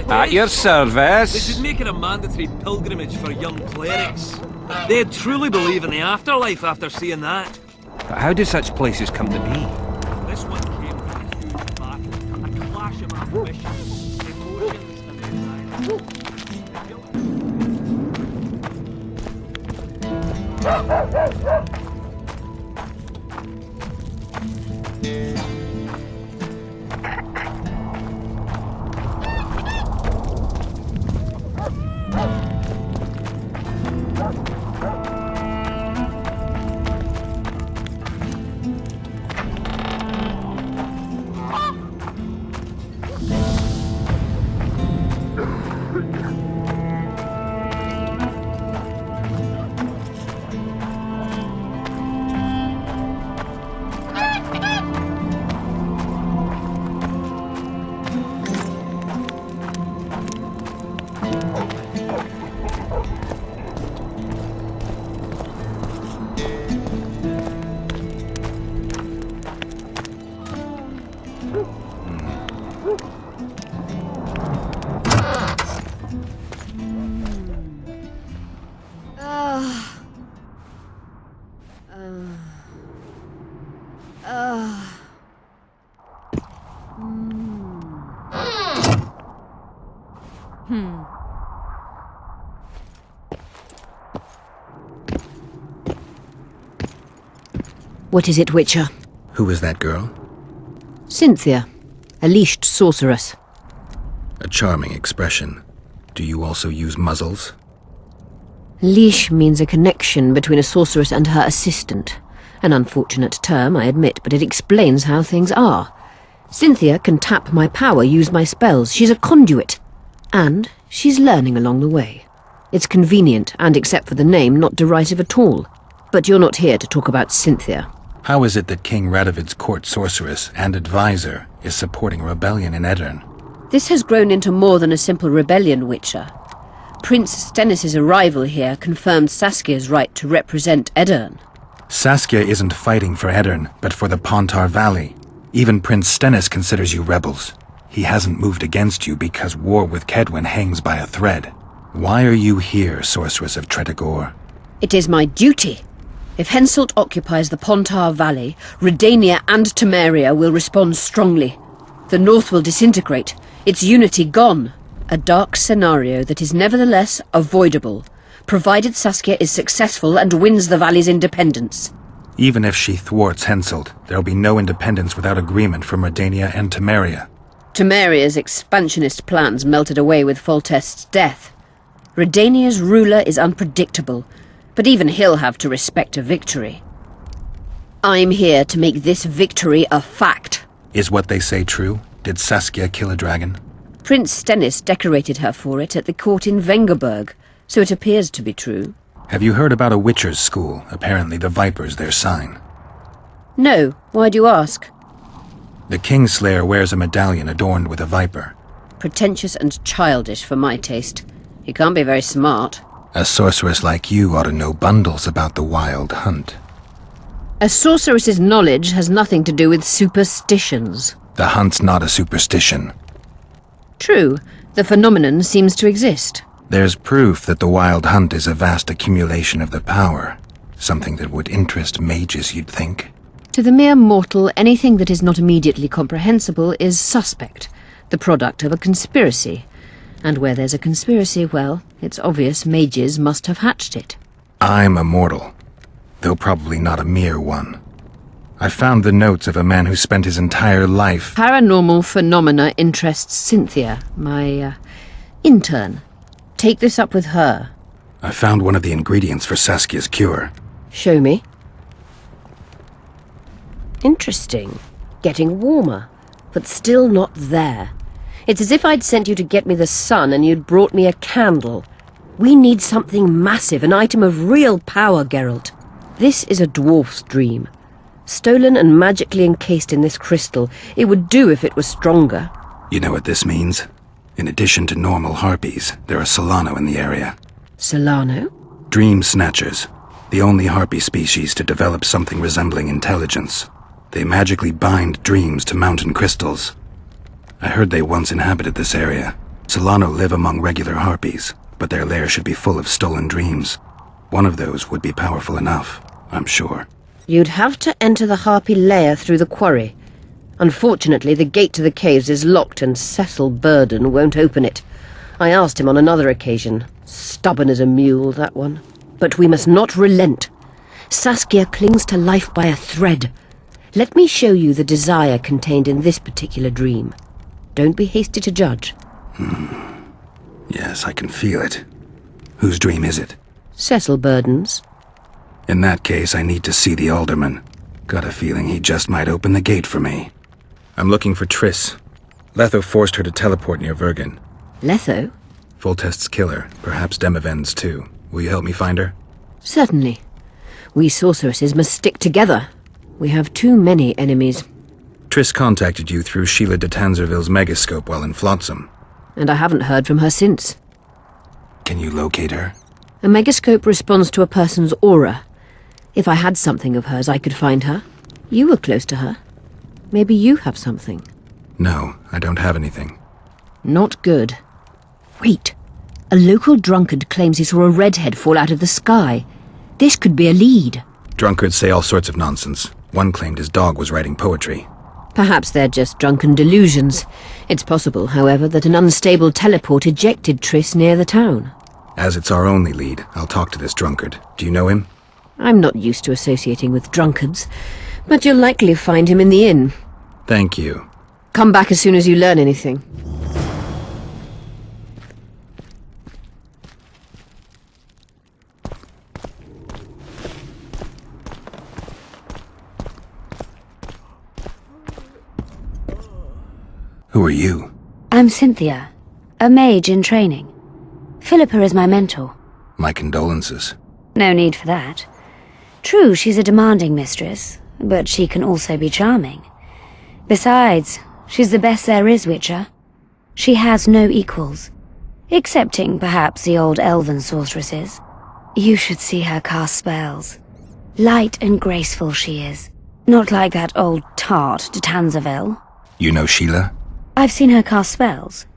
At your service. They should make it a mandatory pilgrimage for young clerics. They'd truly believe in the afterlife after seeing that. But how do such places come to be? This one came from a huge battle, a clash of ambitions, emotions, and desires. What is it, Witcher? Who is that girl? Cynthia, a leashed sorceress. A charming expression. Do you also use muzzles? Leash means a connection between a sorceress and her assistant. An unfortunate term, I admit, but it explains how things are. Cynthia can tap my power, use my spells. She's a conduit. And she's learning along the way. It's convenient, and except for the name, not derisive at all. But you're not here to talk about Cynthia. How is it that King Radovid's court sorceress and advisor is supporting rebellion in Edirn? This has grown into more than a simple rebellion, Witcher. Prince Stennis' arrival here confirmed Saskia's right to represent Edirn. Saskia isn't fighting for Edirn, but for the Pontar Valley. Even Prince Stennis considers you rebels. He hasn't moved against you because war with Kedwen hangs by a thread. Why are you here, Sorceress of Tretogor? It is my duty. If Henselt occupies the Pontar Valley, Redania and Temeria will respond strongly. The North will disintegrate, its unity gone. A dark scenario that is nevertheless avoidable, provided Saskia is successful and wins the Valley's independence. Even if she thwarts Henselt, there'll be no independence without agreement from Redania and Temeria. Temeria's expansionist plans melted away with Foltest's death. Redania's ruler is unpredictable, but even he'll have to respect a victory. I'm here to make this victory a fact. Is what they say true? Did Saskia kill a dragon? Prince Stennis decorated her for it at the court in Vengerberg, so it appears to be true. Have you heard about a Witcher's school? Apparently the Viper's their sign. No, why do you ask? The Kingslayer wears a medallion adorned with a viper. Pretentious and childish for my taste. He can't be very smart. A sorceress like you ought to know bundles about the wild hunt. A sorceress's knowledge has nothing to do with superstitions. The hunt's not a superstition. True, the phenomenon seems to exist. There's proof that the wild hunt is a vast accumulation of the power. Something that would interest mages, you'd think. To the mere mortal, anything that is not immediately comprehensible is suspect, the product of a conspiracy. And where there's a conspiracy, well, it's obvious mages must have hatched it. I'm a mortal, though probably not a mere one. I found the notes of a man who spent his entire life... Paranormal phenomena interests Cynthia, my, intern. Take this up with her. I found one of the ingredients for Saskia's cure. Show me. Interesting. Getting warmer, but still not there. It's as if I'd sent you to get me the sun and you'd brought me a candle. We need something massive, an item of real power, Geralt. This is a dwarf's dream. Stolen and magically encased in this crystal, it would do if it was stronger. You know what this means? In addition to normal harpies, there are Solano in the area. Solano? Dream snatchers. The only harpy species to develop something resembling intelligence. They magically bind dreams to mountain crystals. I heard they once inhabited this area. Solano live among regular harpies, but their lair should be full of stolen dreams. One of those would be powerful enough, I'm sure. You'd have to enter the harpy lair through the quarry. Unfortunately, the gate to the caves is locked and Cecil Burden won't open it. I asked him on another occasion. Stubborn as a mule, that one. But we must not relent. Saskia clings to life by a thread. Let me show you the desire contained in this particular dream. Don't be hasty to judge. Yes, I can feel it. Whose dream is it? Cecil Burden's. In that case, I need to see the alderman. Got a feeling he just might open the gate for me. I'm looking for Triss. Letho forced her to teleport near Vergen. Letho? Foltest's killer, perhaps Demavend's too. Will you help me find her? Certainly. We sorceresses must stick together. We have too many enemies. Triss contacted you through Sheila de Tanzerville's megascope while in Flotsam. And I haven't heard from her since. Can you locate her? A megascope responds to a person's aura. If I had something of hers, I could find her. You were close to her. Maybe you have something. No, I don't have anything. Not good. Wait. A local drunkard claims he saw a redhead fall out of the sky. This could be a lead. Drunkards say all sorts of nonsense. One claimed his dog was writing poetry. Perhaps they're just drunken delusions. It's possible, however, that an unstable teleport ejected Triss near the town. As it's our only lead, I'll talk to this drunkard. Do you know him? I'm not used to associating with drunkards, but you'll likely find him in the inn. Thank you. Come back as soon as you learn anything. Who are you? I'm Cynthia, a mage in training. Philippa is my mentor. My condolences. No need for that. True, she's a demanding mistress, but she can also be charming. Besides, she's the best there is, Witcher. She has no equals, excepting perhaps the old elven sorceresses. You should see her cast spells. Light and graceful she is, not like that old tart de Tanzaville. You know Sheila? I've seen her cast spells.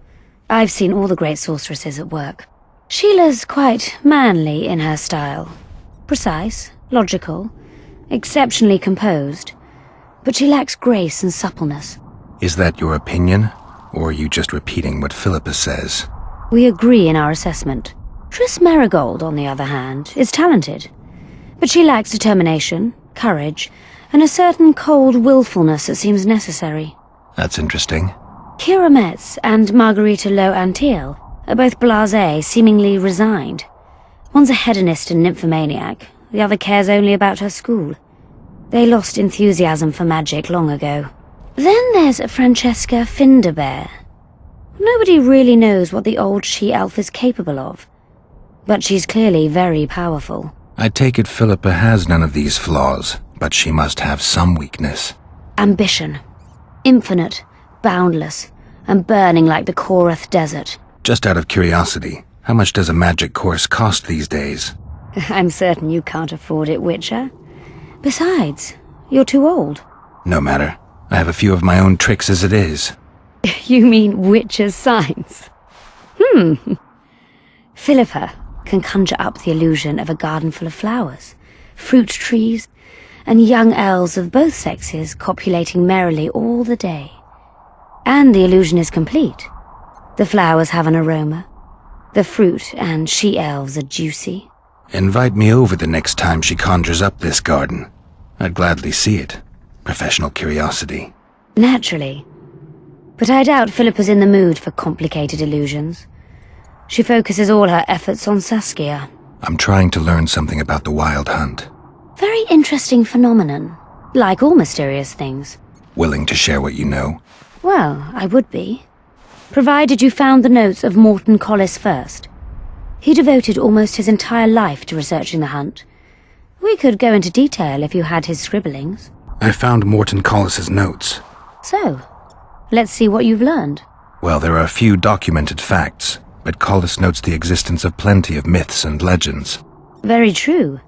I've seen all the great sorceresses at work. Sheila's quite manly in her style. Precise, logical, exceptionally composed. But she lacks grace and suppleness. Is that your opinion? Or are you just repeating what Philippa says? We agree in our assessment. Triss Marigold, on the other hand, is talented. But she lacks determination, courage, and a certain cold willfulness that seems necessary. That's interesting. Kira Metz and Margarita Low-Antiel are both blasé, seemingly resigned. One's a hedonist and nymphomaniac, the other cares only about her school. They lost enthusiasm for magic long ago. Then there's Francesca Finderbear. Nobody really knows what the old she-elf is capable of, but she's clearly very powerful. I take it Philippa has none of these flaws, but she must have some weakness. Ambition. Infinite, boundless, and burning like the Korath Desert. Just out of curiosity, how much does a magic course cost these days? I'm certain you can't afford it, Witcher. Besides, you're too old. No matter. I have a few of my own tricks as it is. You mean Witcher's signs? Philippa can conjure up the illusion of a garden full of flowers, fruit trees, and young elves of both sexes copulating merrily all the day. And the illusion is complete. The flowers have an aroma. The fruit and she-elves are juicy. Invite me over the next time she conjures up this garden. I'd gladly see it. Professional curiosity. Naturally. But I doubt Philippa's in the mood for complicated illusions. She focuses all her efforts on Saskia. I'm trying to learn something about the Wild Hunt. Very interesting phenomenon. Like all mysterious things. Willing to share what you know? Well, I would be. Provided you found the notes of Morton Collis first. He devoted almost his entire life to researching the hunt. We could go into detail if you had his scribblings. I found Morton Collis's notes. So, let's see what you've learned. Well, there are a few documented facts, but Collis notes the existence of plenty of myths and legends. Very true.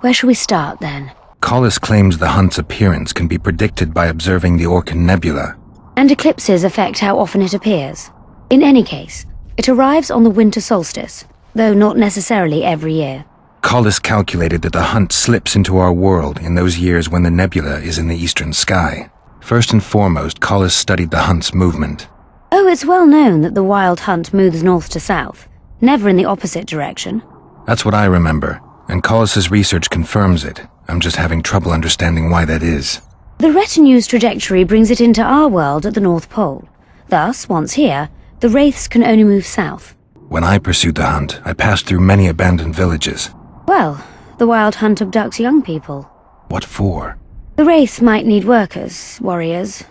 Where shall we start, then? Collis claims the hunt's appearance can be predicted by observing the Orcan Nebula. And eclipses affect how often it appears. In any case, it arrives on the winter solstice, though not necessarily every year. Collis calculated that the hunt slips into our world in those years when the nebula is in the eastern sky. First and foremost, Collis studied the hunt's movement. Oh, it's well known that the wild hunt moves north to south, never in the opposite direction. That's what I remember, and Collis's research confirms it. I'm just having trouble understanding why that is. The retinue's trajectory brings it into our world at the North Pole. Thus, once here, the wraiths can only move south. When I pursued the hunt, I passed through many abandoned villages. Well, the wild hunt abducts young people. What for? The wraiths might need workers, warriors,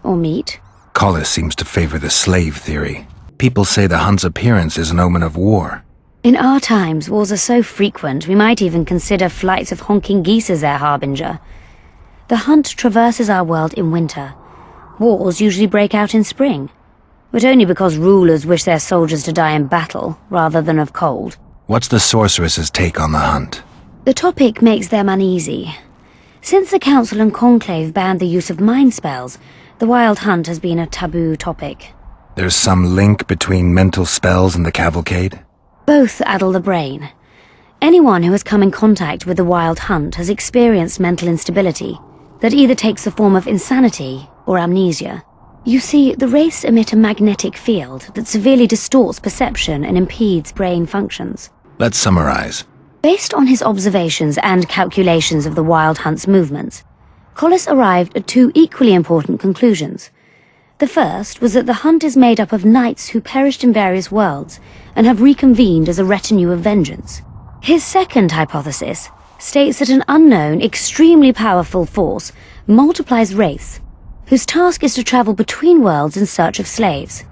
or meat. Collis seems to favor the slave theory. People say the hunt's appearance is an omen of war. In our times, wars are so frequent, we might even consider flights of honking geese as their harbinger. The hunt traverses our world in winter. Wars usually break out in spring, but only because rulers wish their soldiers to die in battle, rather than of cold. What's the sorceress's take on the hunt? The topic makes them uneasy. Since the Council and Conclave banned the use of mind spells, the wild hunt has been a taboo topic. There's some link between mental spells and the cavalcade? Both addle the brain. Anyone who has come in contact with the wild hunt has experienced mental instability. that either takes the form of insanity or amnesia. You see, the wraiths emit a magnetic field that severely distorts perception and impedes brain functions. Let's summarize. Based on his observations and calculations of the Wild Hunt's movements, Collis arrived at two equally important conclusions. The first was that the Hunt is made up of knights who perished in various worlds and have reconvened as a retinue of vengeance. His second hypothesis states that an unknown, extremely powerful force multiplies wraiths, whose task is to travel between worlds in search of slaves.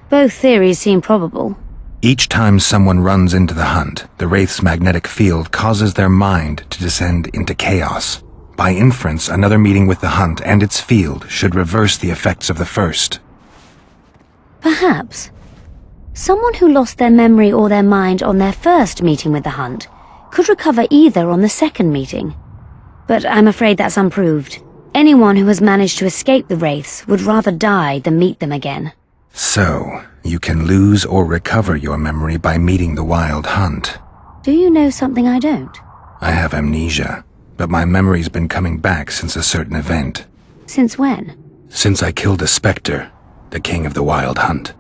Both theories seem probable. Each time someone runs into the Hunt, the Wraith's magnetic field causes their mind to descend into chaos. By inference, another meeting with the Hunt and its field should reverse the effects of the first. Perhaps. Someone who lost their memory or their mind on their first meeting with the Hunt could recover either on the second meeting. But I'm afraid that's unproved. Anyone who has managed to escape the Wraiths would rather die than meet them again. So, you can lose or recover your memory by meeting the Wild Hunt. Do you know something I don't? I have amnesia, but my memory's been coming back since a certain event. Since when? Since I killed a spectre, the king of the Wild Hunt.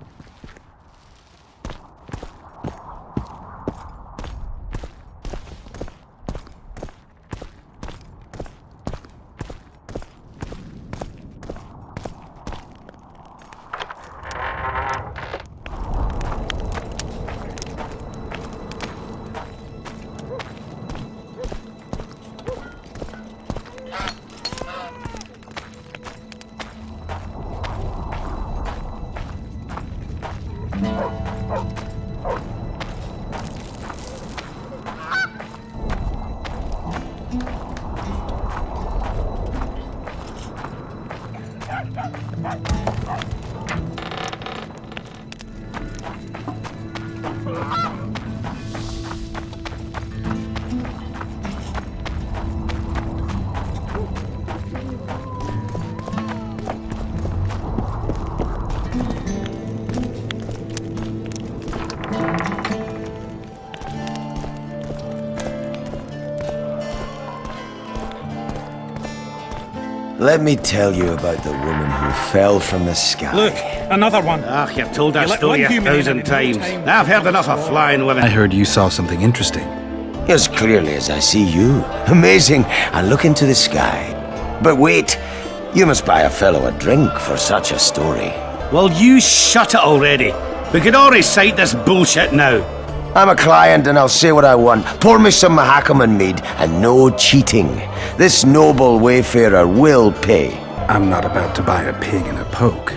Let me tell you about the woman who fell from the sky. Look, another one. Ah, you've told that You let story one a human in thousand and it times. moves time. I've heard enough of flying women. I heard you saw something interesting. As clearly as I see you. Amazing. I look into the sky. But wait, you must buy a fellow a drink for such a story. Well, you shut it already. We could all recite this bullshit now. I'm a client and I'll say what I want. Pour me some Mahakaman mead and no cheating. This noble wayfarer will pay. I'm not about to buy a pig in a poke.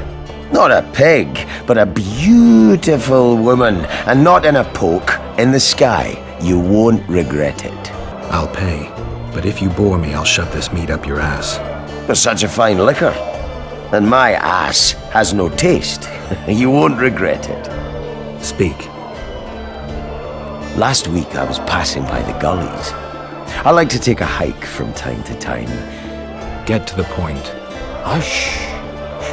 Not a pig, but a beautiful woman. And not in a poke, in the sky. You won't regret it. I'll pay, but if you bore me, I'll shove this meat up your ass. For such a fine liquor. And my ass has no taste. You won't regret it. Speak. Last week I was passing by the gullies. I like to take a hike from time to time. Get to the point. Hush.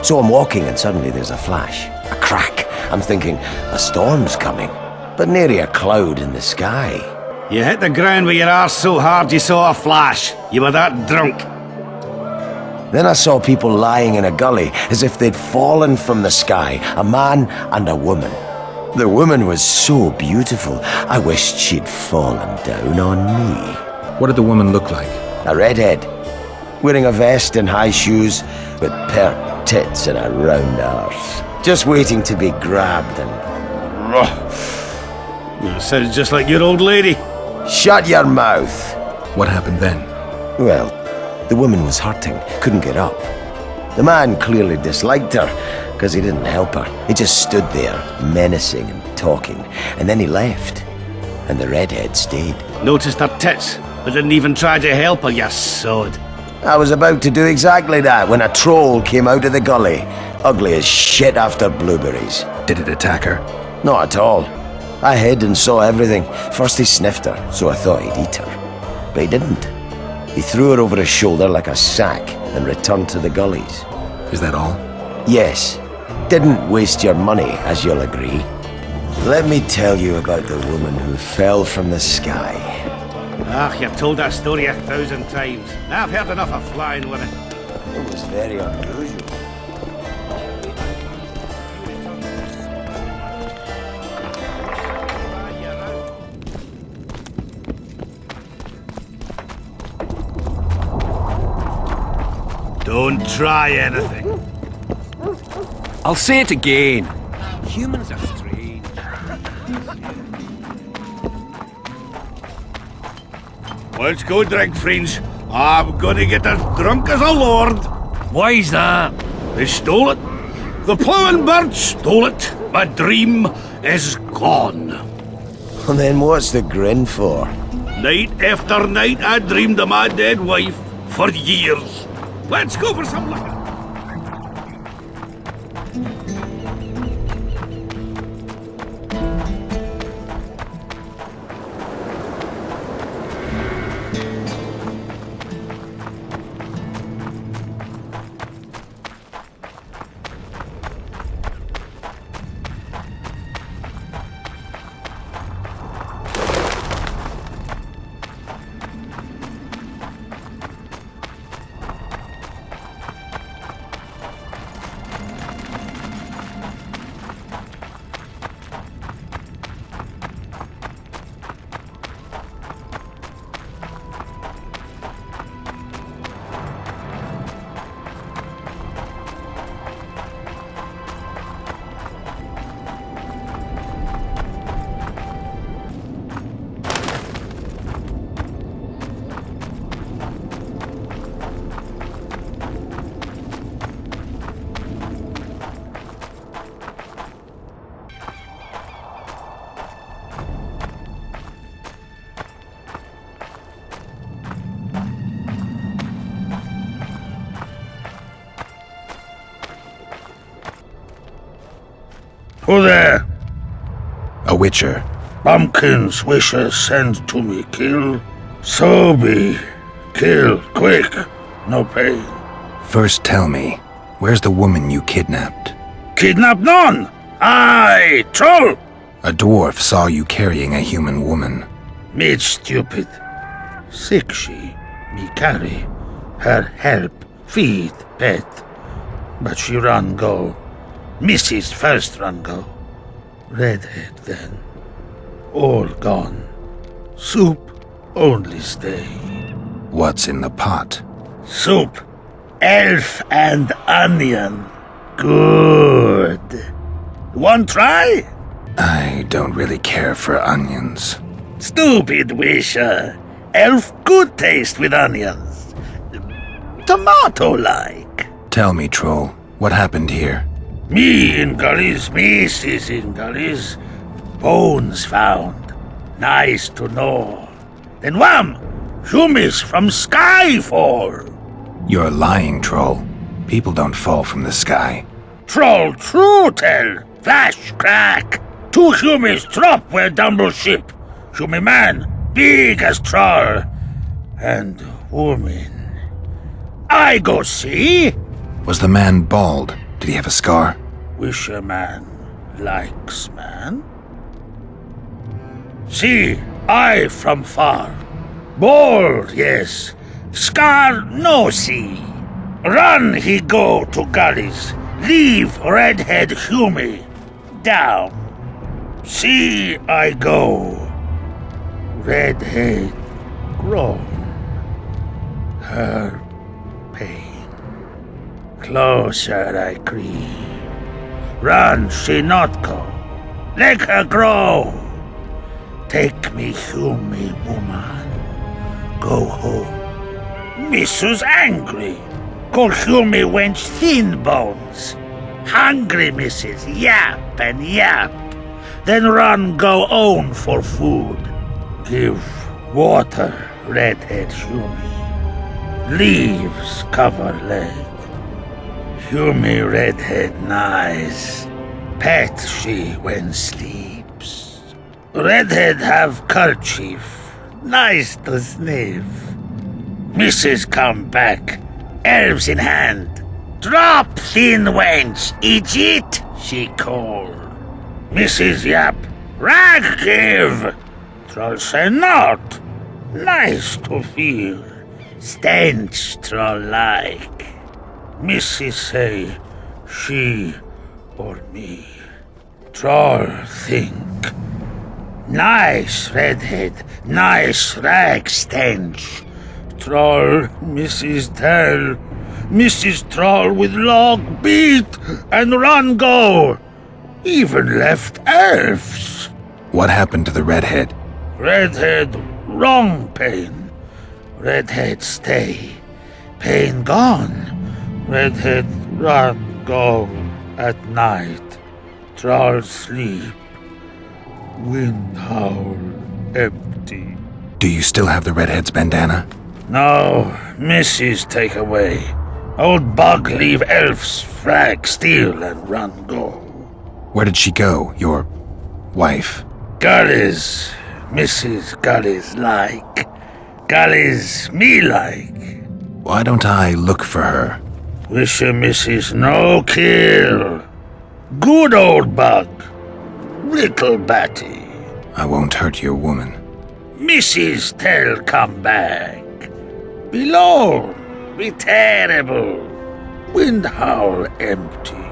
So I'm walking and suddenly there's a flash, a crack. I'm thinking, a storm's coming. But nary a cloud in the sky. You hit the ground with your arse so hard you saw a flash. You were that drunk. Then I saw people lying in a gully as if they'd fallen from the sky, a man and a woman. The woman was so beautiful, I wished she'd fallen down on me. What did the woman look like? A redhead, wearing a vest and high shoes, with pert tits and a round arse. Just waiting to be grabbed and... That sounds just like your old lady. Shut your mouth! What happened then? Well, the woman was hurting, couldn't get up. The man clearly disliked her, because he didn't help her. He just stood there, menacing and talking, and then he left. And the redhead stayed. Noticed her tits, but didn't even try to help her, you sod. I was about to do exactly that when a troll came out of the gully, ugly as shit after blueberries. Did it attack her? Not at all. I hid and saw everything. First he sniffed her, so I thought he'd eat her. But he didn't. He threw her over his shoulder like a sack and returned to the gullies. Is that all? Yes. Didn't waste your money, as you'll agree. Let me tell you about the woman who fell from the sky. Ah, you've told that story 1,000 times. I've heard enough of flying women. It was very unusual. Don't try anything. I'll say it again. Humans are strange. Let's go drink, friends. I'm gonna get as drunk as a lord. Why's that? They stole it. The plowing bird stole it. My dream is gone. And then what's the grin for? Night after night, I dreamed of my dead wife for years. Let's go for some liquor. Who there? A witcher. Bumpkins wishes send to me kill. So be. Kill, quick. No pain. First tell me, where's the woman you kidnapped? Kidnap none! Aye, troll! A dwarf saw you carrying a human woman. Made stupid. Sick she, me carry. Her help, feed, pet. But she run go. Mrs. first run go. Redhead then. All gone. Soup only stay. What's in the pot? Soup. Elf and onion. Good. One try? I don't really care for onions. Stupid wisher. Elf good taste with onions. Tomato-like. Tell me, troll, what happened here? Me in gullies, Mrs. in gullies. Bones found. Nice to know. Then wham! Humis from sky fall. You're lying, troll. People don't fall from the sky. Troll true tell. Flash crack. Two humis drop where dumble ship. Humi man, big as troll. And woman. I go see. Was the man bald? Did he have a scar? Wisher man likes man. See, I from far. Bald, yes. Scar no see. Run he go to gullies. Leave redhead Humi. Down. See I go. Redhead grown. Her pain. Closer I creep. Run she not go. Let her grow. Take me Humi woman. Go home. Missus angry. Call Humi wench thin bones. Hungry Mrs. Yap and yap. Then run go own for food. Give water redhead Humi. Leaves cover leg. Humi redhead nice. Pet she when sleeps. Redhead have kerchief. Nice to sniff. Mrs. come back. Herbs in hand. Drop thin wench. Idiot, she call. Mrs. Yap. Rag give. Troll say not. Nice to feel. Stench troll like. Mrs. say, she or me. Troll think. Nice redhead, nice rag stench. Troll, Mrs. tell. Mrs. Troll with log beat and run go. Even left elves. What happened to the redhead? Redhead, wrong pain. Redhead stay. Pain gone. Redhead run go at night. Troll sleep. Wind howl empty. Do you still have the redhead's bandana? No, Mrs. take away. Old bug leave elves frag steal and run go. Where did she go, your wife? Gullies, Mrs. Gullies like. Gullies me like. Why don't I look for her? Wish a Mrs. no kill. Good old bug. Little Batty. I won't hurt your woman. Mrs. tell come back. Be lone, be terrible. Wind howl empty.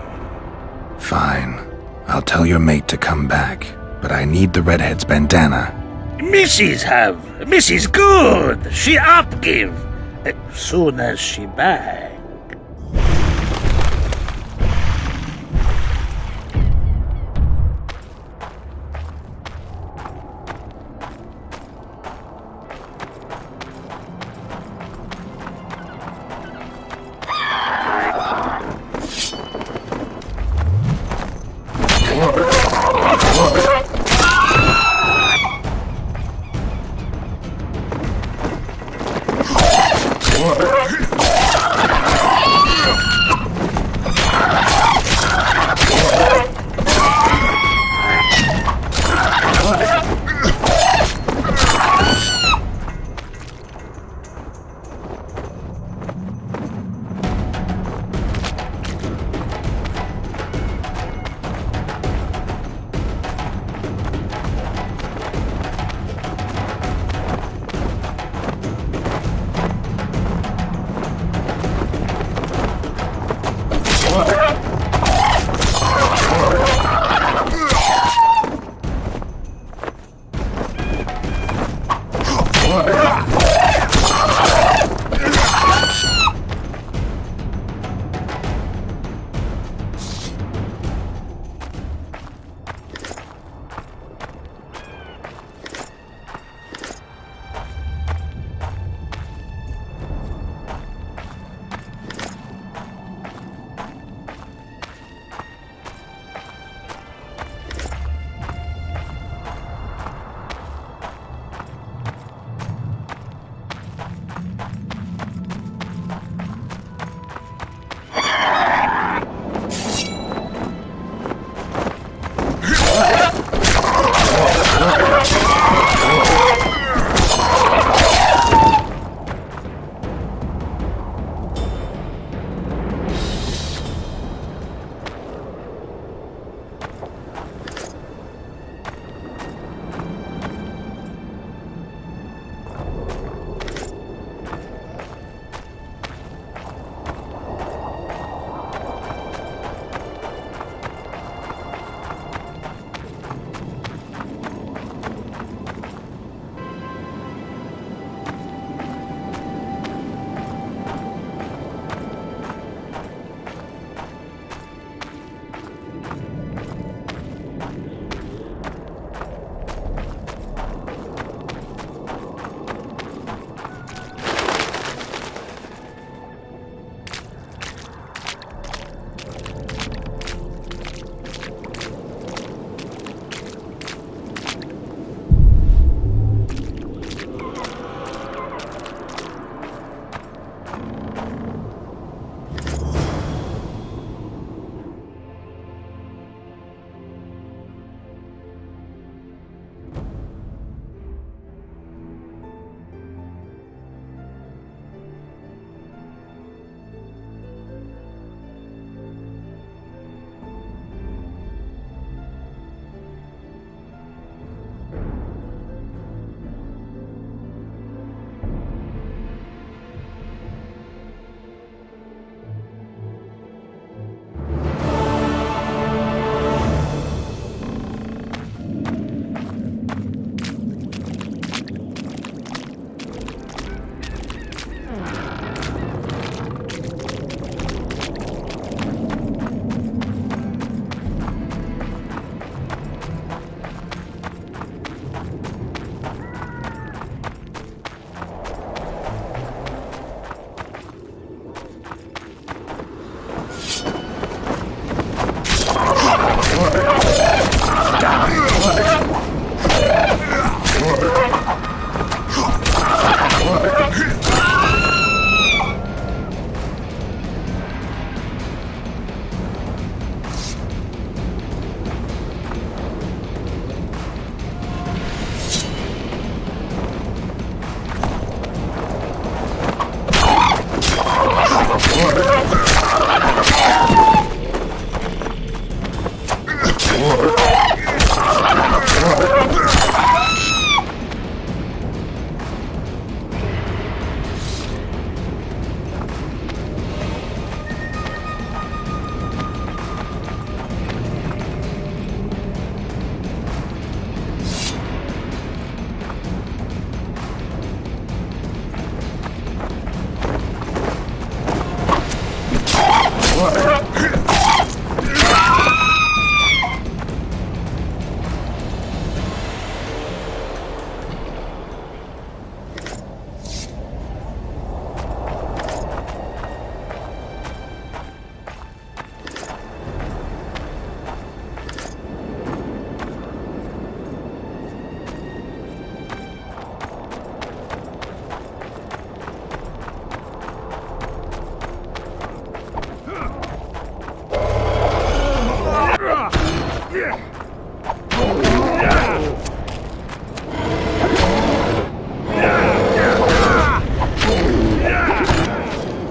Fine. I'll tell your mate to come back, but I need the redhead's bandana. Mrs. have. Mrs. good. She up give. Soon as she back.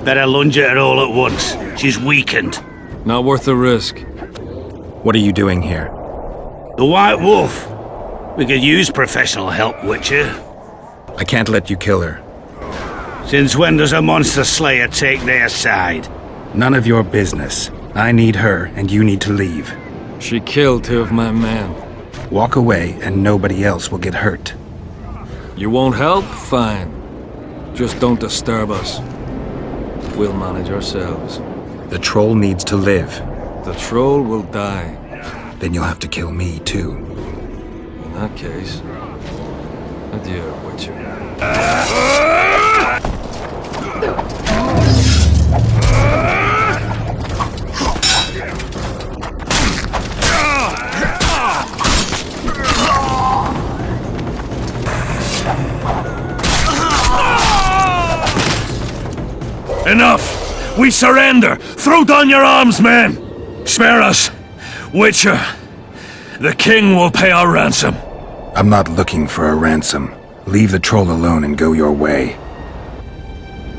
Better lunge at her all at once. She's weakened. Not worth the risk. What are you doing here? The White Wolf. We could use professional help, Witcher. I can't let you kill her. Since when does a monster slayer take their side? None of your business. I need her, and you need to leave. She killed 2 of my men. Walk away, and nobody else will get hurt. You won't help? Fine. Just don't disturb us. We'll manage ourselves. The troll needs to live. The troll will die. Then you'll have to kill me, too. In that case, adieu, Witcher. Enough! We surrender! Throw down your arms, men! Spare us! Witcher, the king will pay our ransom. I'm not looking for a ransom. Leave the troll alone and go your way.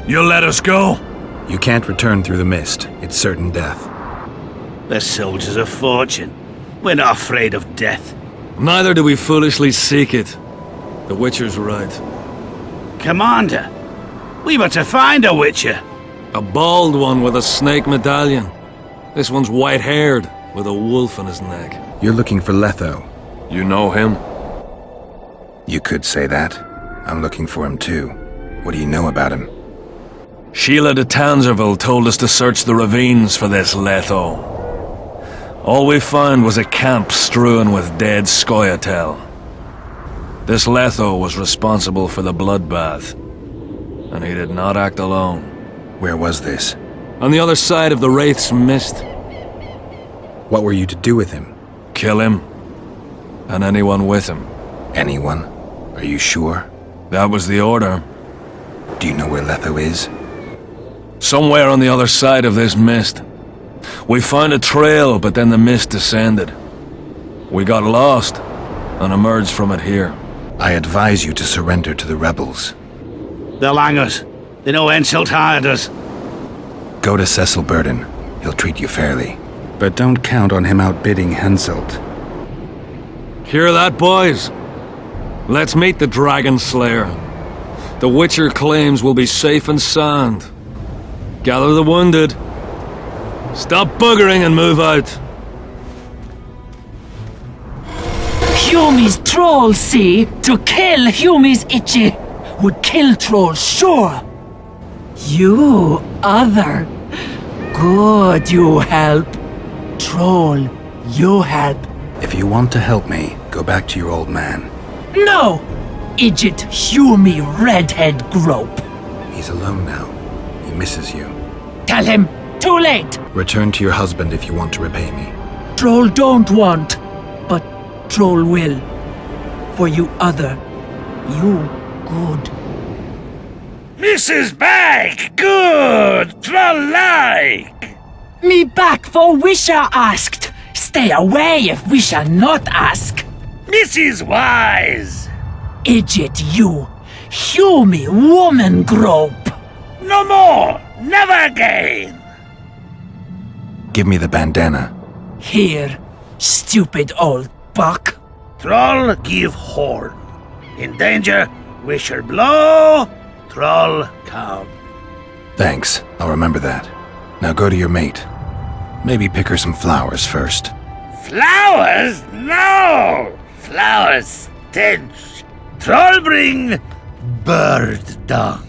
You'll let us go? You can't return through the mist. It's certain death. The soldiers of fortune. We're not afraid of death. Neither do we foolishly seek it. The Witcher's right. Commander, we were to find a Witcher. A bald one with a snake medallion. This one's white-haired, with a wolf on his neck. You're looking for Letho. You know him? You could say that. I'm looking for him too. What do you know about him? Sheila de Tanzerville told us to search the ravines for this Letho. All we found was a camp strewn with dead Scoia'tael. This Letho was responsible for the bloodbath, and he did not act alone. Where was this? On the other side of the Wraith's mist. What were you to do with him? Kill him, and anyone with him. Anyone? Are you sure? That was the order. Do you know where Letho is? Somewhere on the other side of this mist. We found a trail, but then the mist descended. We got lost, and emerged from it here. I advise you to surrender to the rebels. They'll hang us. They know Henselt hired us. Go to Cecil Burden. He'll treat you fairly. But don't count on him outbidding Henselt. Hear that, boys? Let's meet the Dragon Slayer. The Witcher claims we'll be safe and sound. Gather the wounded. Stop buggering and move out. Humi's trolls, see? To kill Humi's itchy would kill trolls, sure. You, other. Good, you help. Troll, you help. If you want to help me, go back to your old man. No! Idjit Humi redhead grope. He's alone now. He misses you. Tell him, too late. Return to your husband if you want to repay me. Troll don't want, but troll will. For you other, you good. Mrs. Bag! Good! Troll-like! Me back for Wisha asked. Stay away if Wisha not ask. Mrs. Wise! Idjit you, Humi woman grope. No more! Never again! Give me the bandana. Here, stupid old buck. Troll give horn. In danger, wisher blow, troll come. Thanks. I'll remember that. Now go to your mate. Maybe pick her some flowers first. Flowers? No! Flowers stench. Troll bring bird dung.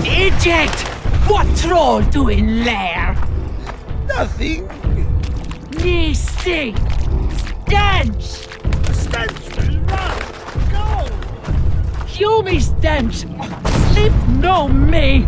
Eject! What troll doing there? Nothing. Me see. Stench. Stench will run. Go. You me stench. Sleep no me.